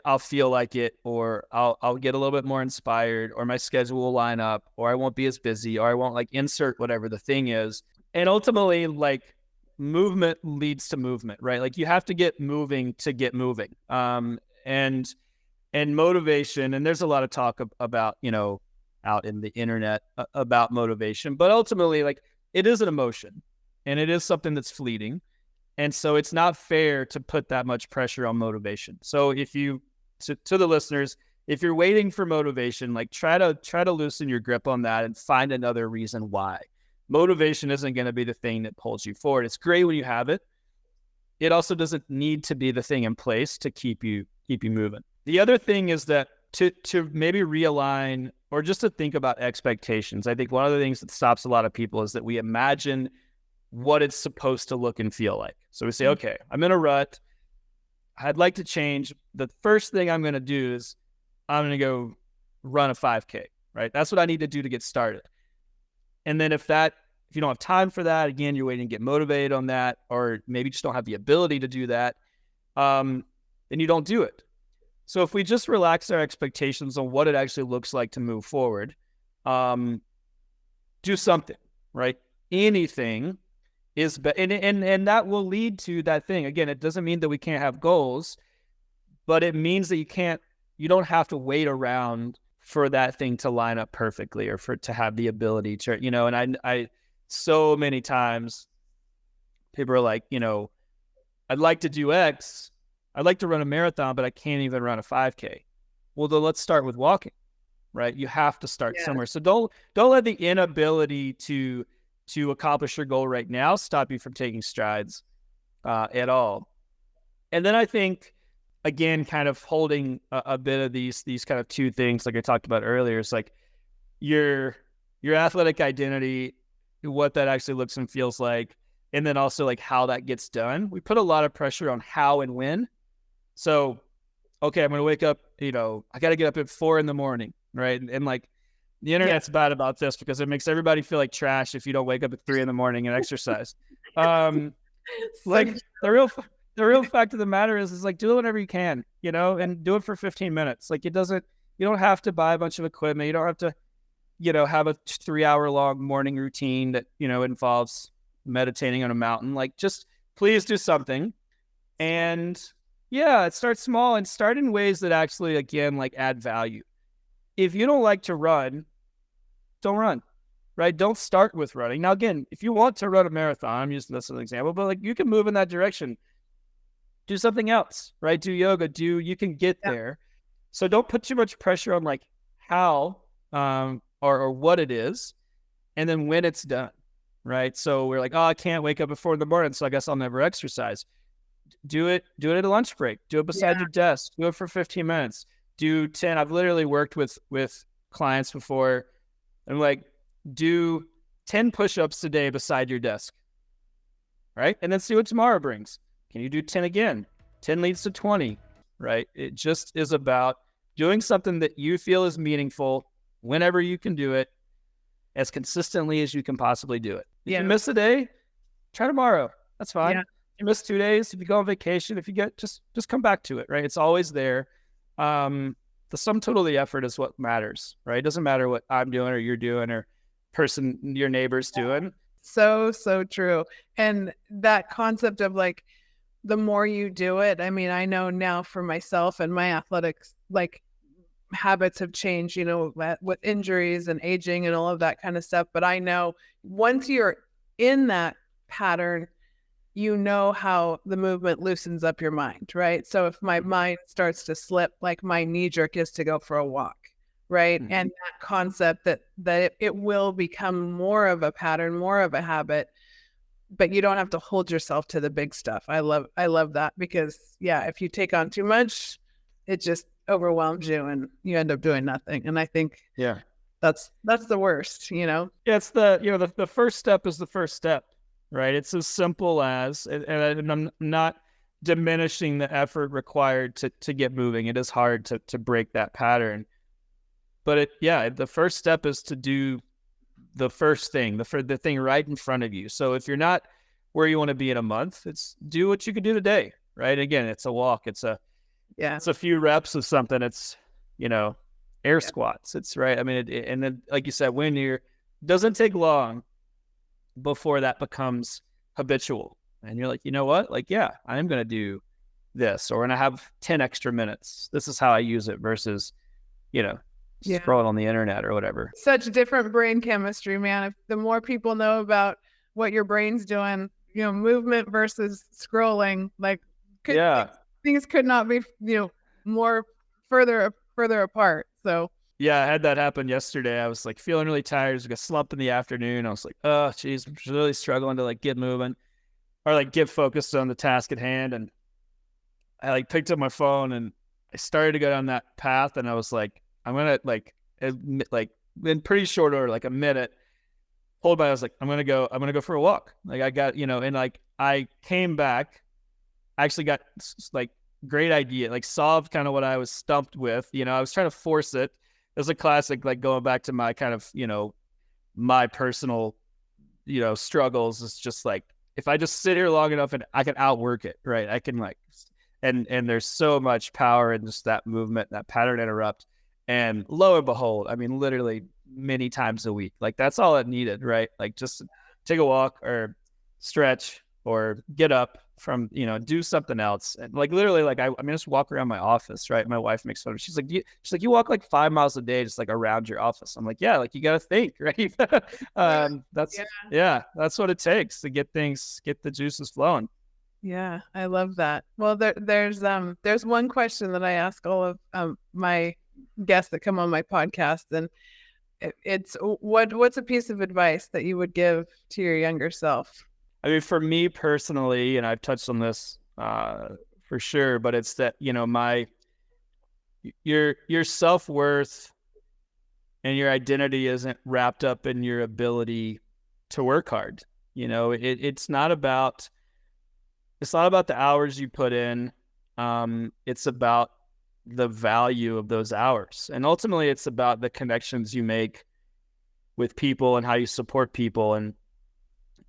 I'll feel like it, or I'll get a little bit more inspired, or my schedule will line up, or I won't be as busy, or I won't like insert whatever the thing is. And ultimately, like movement leads to movement, right? Like you have to get moving to get moving. And motivation, and there's a lot of talk about, out in the internet about motivation, but ultimately like it is an emotion and it is something that's fleeting. And so it's not fair to put that much pressure on motivation. So if you, to the listeners, if you're waiting for motivation, like try to loosen your grip on that and find another reason why. Motivation isn't going to be the thing that pulls you forward. It's great when you have it. It also doesn't need to be the thing in place to keep you moving. The other thing is that to maybe realign or just to think about expectations. I think one of the things that stops a lot of people is that we imagine what it's supposed to look and feel like. So we say, okay, I'm in a rut. I'd like to change. The first thing I'm going to do is I'm going to go run a 5K, right? That's what I need to do to get started. And then if you don't have time for that, again, you're waiting to get motivated on that, or maybe just don't have the ability to do that, then you don't do it. So if we just relax our expectations on what it actually looks like to move forward, do something, right? Anything is, and that will lead to that thing. Again, it doesn't mean that we can't have goals, but it means that you don't have to wait around for that thing to line up perfectly or to have the ability to, and I so many times people are like, I'd like to do X. I'd like to run a marathon, but I can't even run a 5K. Well, then let's start with walking, right? You have to start somewhere. So don't let the inability to accomplish your goal right now stop you from taking strides at all. And then I think, again, kind of holding a bit of these kind of two things, like I talked about earlier, it's like your athletic identity, what that actually looks and feels like, and then also like how that gets done. We put a lot of pressure on how and when. So, okay, I'm going to wake up I got to get up at 4 a.m, right? And like the internet's bad about this because it makes everybody feel like trash if you don't wake up at 3 a.m and exercise. Like the real fact of the matter is like, do it whenever you can, and do it for 15 minutes. Like you don't have to buy a bunch of equipment. You don't have to, have a 3-hour long morning routine that, involves meditating on a mountain. Like just please do something. And yeah, it starts small and start in ways that actually, again, like add value. If you don't like to run, don't run, right? Don't start with running. Now, again, if you want to run a marathon, I'm using this as an example, but like you can move in that direction. Do something else, right? Do yoga, you can get there. So don't put too much pressure on like how or what it is, and then when it's done, right? So we're like, oh, I can't wake up at 4 a.m, so I guess I'll never exercise. Do it at a lunch break. Do it beside your desk. Do it for 15 minutes. Do 10. I've literally worked with clients before. I'm like, do 10 push-ups a day beside your desk, right? And then see what tomorrow brings. Can you do 10 again? 10 leads to 20, right? It just is about doing something that you feel is meaningful whenever you can do it, as consistently as you can possibly do it. If you miss a day, try tomorrow. That's fine. If you miss 2 days, if you go on vacation, if you get, just come back to it, right? It's always there. The sum total of the effort is what matters, right? It doesn't matter what I'm doing or you're doing or your neighbor's doing. So true. And that concept of like, the more you do it, I mean, I know now for myself and my athletics, like habits have changed, with injuries and aging and all of that kind of stuff. But I know once you're in that pattern, how the movement loosens up your mind, right? So if my mind starts to slip, like my knee jerk is to go for a walk, right? Mm-hmm. And that concept that it will become more of a pattern, more of a habit, but you don't have to hold yourself to the big stuff. I love that because if you take on too much, it just overwhelms you and you end up doing nothing. And I think that's the worst, it's the first step is the first step, right? It's as simple as, and I'm not diminishing the effort required to get moving. It is hard to break that pattern, but the first step is to do the first thing, the thing right in front of you. So if you're not where you want to be in a month, it's do what you can do today, right? Again, it's a walk. It's a few reps of something. It's, air squats. It's right. I mean, and then like you said, doesn't take long before that becomes habitual. And you're like, you know what? Like, I am going to do this, or when I have 10 extra minutes, this is how I use it versus, scrolling on the internet or whatever. Such different brain chemistry, man. If the more people know about what your brain's doing, movement versus scrolling, like things could not be, more further apart. So I had that happen yesterday. I was like feeling really tired. It was like a slump in the afternoon. I was like, oh geez, I'm really struggling to like get moving or like get focused on the task at hand. And I like picked up my phone and I started to go down that path, and I was like, I'm going to like in pretty short order, like a minute, hold by. I was like, I'm going to go for a walk. Like I got, and like I came back, I actually got like great idea, like solved kind of what I was stumped with. I was trying to force it. It was a classic, like going back to my kind of, my personal, struggles. It's just like, if I just sit here long enough and I can outwork it, right? I can like, and there's so much power in just that movement, that pattern interrupt. And lo and behold, I mean, literally many times a week, like that's all it needed, right? Like just take a walk or stretch or get up from, do something else. And like literally, like I just walk around my office, right? My wife makes fun of me. She's like, you walk like 5 miles a day, just like around your office. I'm like, like you got to think, right? That's what it takes to get the juices flowing. Yeah, I love that. Well, there's one question that I ask all of my guests that come on my podcast, and it's what's a piece of advice that you would give to your younger self? I mean, for me personally, and I've touched on this for sure, but it's that, your self-worth and your identity isn't wrapped up in your ability to work hard. It's not about the hours you put in. It's about the value of those hours. And ultimately it's about the connections you make with people and how you support people. And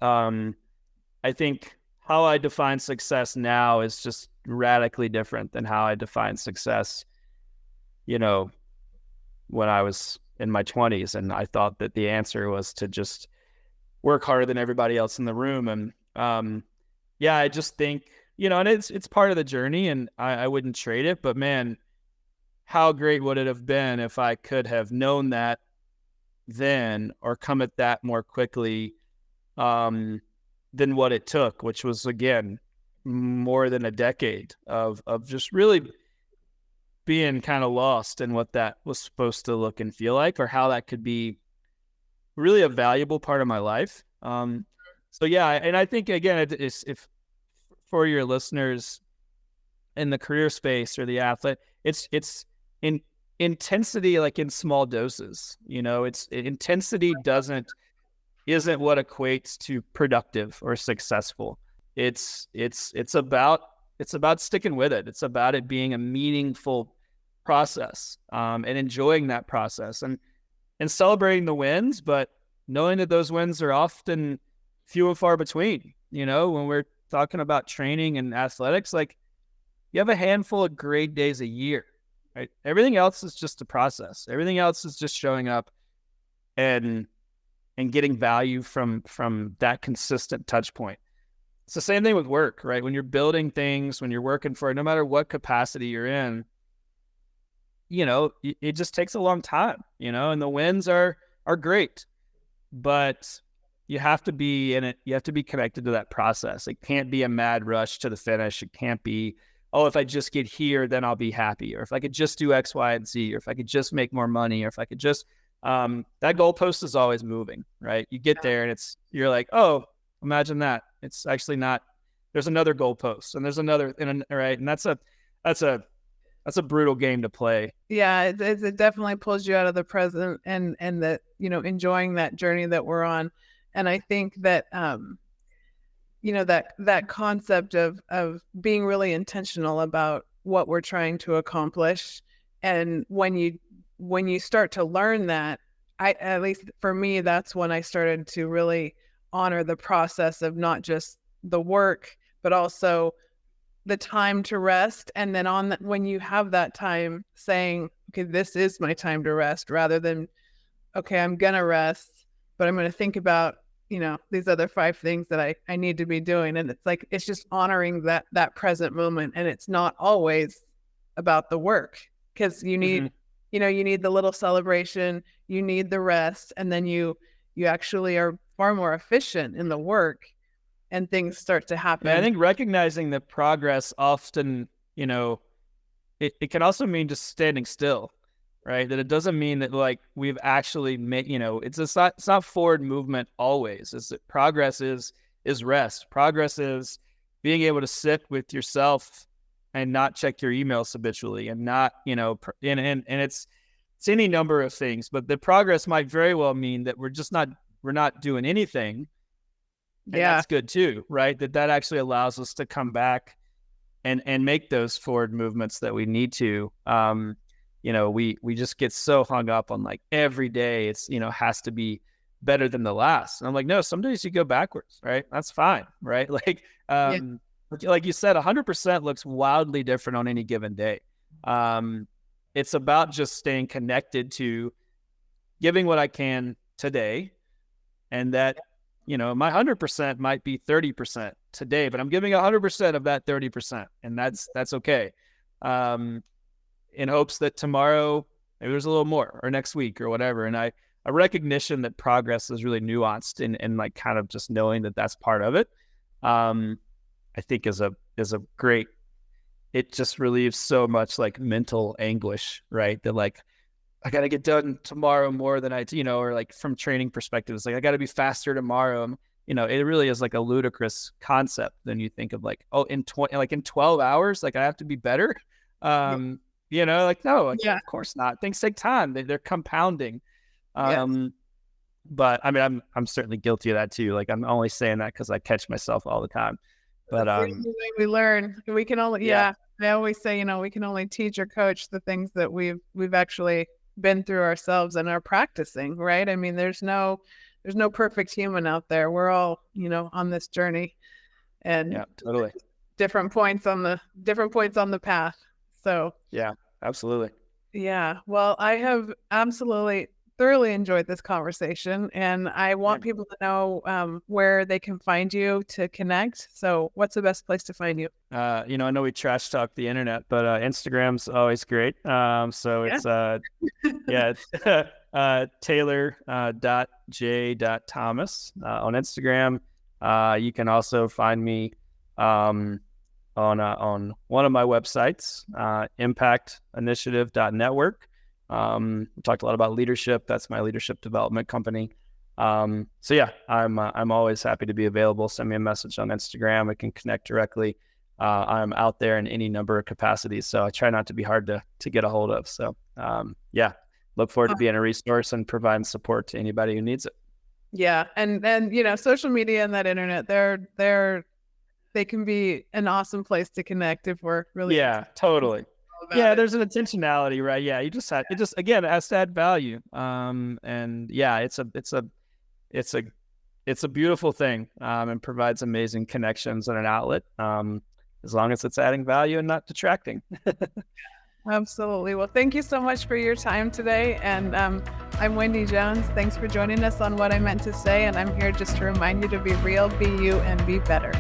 I think how I define success now is just radically different than how I define success, you know, when I was in my 20s. And I thought that the answer was to just work harder than everybody else in the room. And yeah, I just think, and it's part of the journey, and I wouldn't trade it. But man, how great would it have been if I could have known that then, or come at that more quickly than what it took, which was, again, more than a decade of just really being kind of lost in what that was supposed to look and feel like, or how that could be really a valuable part of my life. So yeah, and I think, again, if for your listeners in the career space or the athlete, it's in intensity, like in small doses. It's intensity isn't what equates to productive or successful. It's about sticking with it. It's about it being a meaningful process, and enjoying that process, and celebrating the wins, but knowing that those wins are often few and far between. When we're talking about training and athletics, like, you have a handful of great days a year, right? Everything else is just a process. Everything else is just showing up and getting value from that consistent touch point. It's the same thing with work, right? When you're building things, when you're working for it, no matter what capacity you're in, it just takes a long time, and the wins are great, but you have to be in it. You have to be connected to that process. It can't be a mad rush to the finish. It can't be, oh, if I just get here, then I'll be happy. Or if I could just do X, Y, and Z, or if I could just make more money, or if I could just, that goalpost is always moving, right? You get there and you're like, oh, imagine that. It's actually not, there's another goalpost, and there's another, right? And that's a brutal game to play. Yeah, it definitely pulls you out of the present and that, enjoying that journey that we're on. And I think that, that concept of being really intentional about what we're trying to accomplish. And when you start to learn that, at least for me, that's when I started to really honor the process of not just the work, but also the time to rest. And then when you have that time, saying, okay, this is my time to rest, rather than, okay, I'm going to rest, but I'm going to think about, these other 5 things that I need to be doing. And it's like, it's just honoring that present moment. And it's not always about the work, because you need, you need the little celebration, you need the rest. And then you actually are far more efficient in the work, and things start to happen. Yeah, I think recognizing that progress often, it can also mean just standing still, right? That it doesn't mean that, like, we've actually made, it's not forward movement always. It's that progress is rest. Progress is being able to sit with yourself and not check your emails habitually, and not, and it's any number of things. But the progress might very well mean that we're not doing anything. And that's good too, right? That actually allows us to come back and make those forward movements that we need to. We just get so hung up on, like, every day it's, has to be better than the last. And I'm like, no, some days you go backwards, right? That's fine, right? Like, like you said, 100% looks wildly different on any given day. It's about just staying connected to giving what I can today, and that, my 100% might be 30% today, but I'm giving 100% of that 30%, and that's okay. In hopes that tomorrow maybe there's a little more, or next week, or whatever. And a recognition that progress is really nuanced, and like, kind of just knowing that that's part of it, I think is a great. It just relieves so much, like, mental anguish, right? That, like, I got to get done tomorrow more than or, like, from training perspective, it's like, I got to be faster tomorrow. It really is like a ludicrous concept. Then you think of, like, oh, in 12 hours, like, I have to be better. Like, no, like, of course not. Things take time. They're compounding. But I mean, I'm certainly guilty of that too. Like, I'm only saying that because I catch myself all the time. But we learn. We can only I always say, we can only teach or coach the things that we've actually been through ourselves and are practicing, right? I mean, there's no perfect human out there. We're all, on this journey, and Yeah, totally. different points on the path. So Yeah, absolutely. yeah, well, I have absolutely thoroughly enjoyed this conversation, and I want Yeah. people to know where they can find you to connect. So what's the best place to find you? I know we trash talk the internet, but Instagram's always great. So Yeah. it's yeah, it's Taylor .j Thomas on Instagram. You can also find me on one of my websites, impactinitiative.network. We talked a lot about leadership. That's my leadership development company. So yeah, I'm always happy to be available. Send me a message on Instagram. We can connect directly. I'm out there in any number of capacities, so I try not to be hard to get a hold of. So yeah, look forward to being a resource and providing support to anybody who needs it. Yeah, and social media and that internet, they can be an awesome place to connect if we're really totally. about it. There's an intentionality, right? Yeah, it just again, it has to add value. And yeah, it's a beautiful thing, and provides amazing connections and an outlet. As long as it's adding value and not detracting. Absolutely. Well, thank you so much for your time today. And I'm Wendy Jones. Thanks for joining us on What I Meant to Say. And I'm here just to remind you to be real, be you, and be better.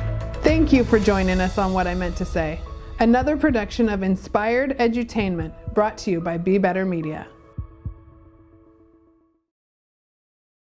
Thank you for joining us on What I Meant to Say, another production of Inspired Edutainment brought to you by Be Better Media.